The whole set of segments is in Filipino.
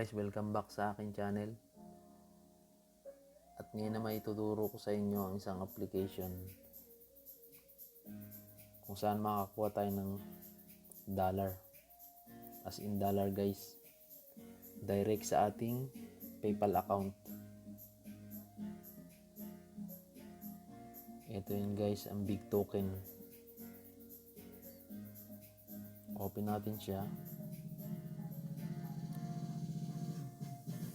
guys, welcome back sa akin channel. At ngayon naman ituturo ko sa inyo ang isang application kung saan makakakuha tayo ng dollar, as in dollar guys, direct sa ating PayPal account. Ito yun guys, ang BIGtoken. Open natin siya.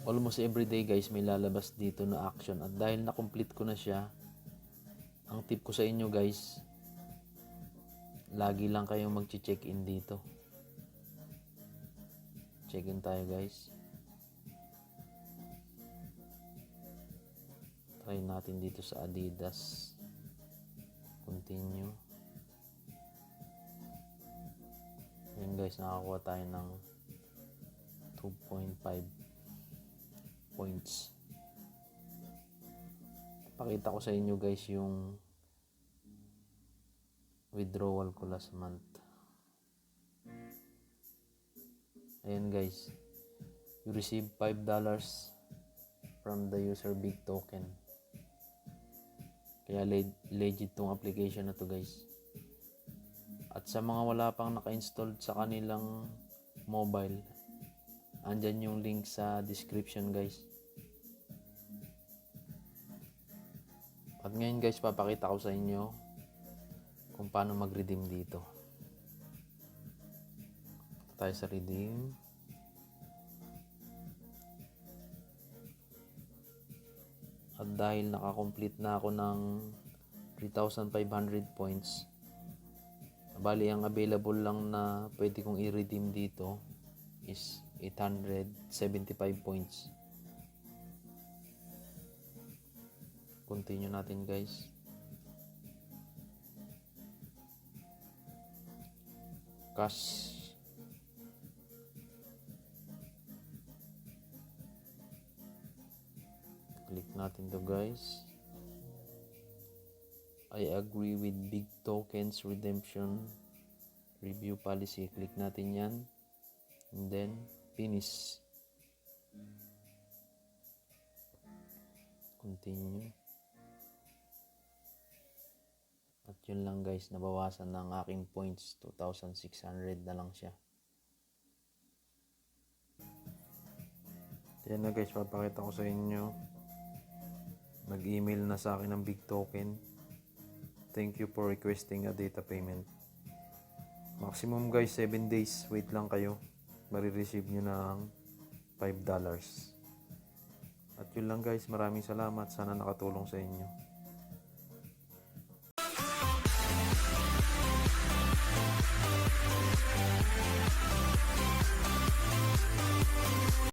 Almost everyday guys may lalabas dito na action, at dahil na-complete ko na siya, ang tip ko sa inyo guys, lagi lang kayong mag-check-in dito. Check-in tayo guys. Try natin dito sa Adidas. Continue. Ayan guys, nakakuha tayo ng 2.5 points. Pakita ko sa inyo guys yung withdrawal ko last month. Ayan guys, you receive $5 from the user BIGtoken. Kaya legit tong application na to guys. At sa mga wala pang naka-installed sa kanilang mobile, andyan yung link sa description guys. At ngayon guys, papakita ko sa inyo kung paano mag-redeem dito. Tayo sa redeem. At dahil nakakomplete na ako ng 3,500 points, bali ang available lang na pwede kong i-redeem dito is 875 points. Continue natin guys. Cash. Click natin to guys. I agree with BIGtoken's redemption review policy. Click natin yan. And then finish. Continue. At yun lang guys, nabawasan ng aking points. 2,600 na lang siya. Yan na guys, papakita ko sa inyo. Nag-email na sa akin ng BIGtoken. Thank you for requesting a data payment. Maximum guys 7 days. Wait lang kayo. Marireceive nyo ng $5. At yun lang guys, maraming salamat. Sana nakatulong sa inyo.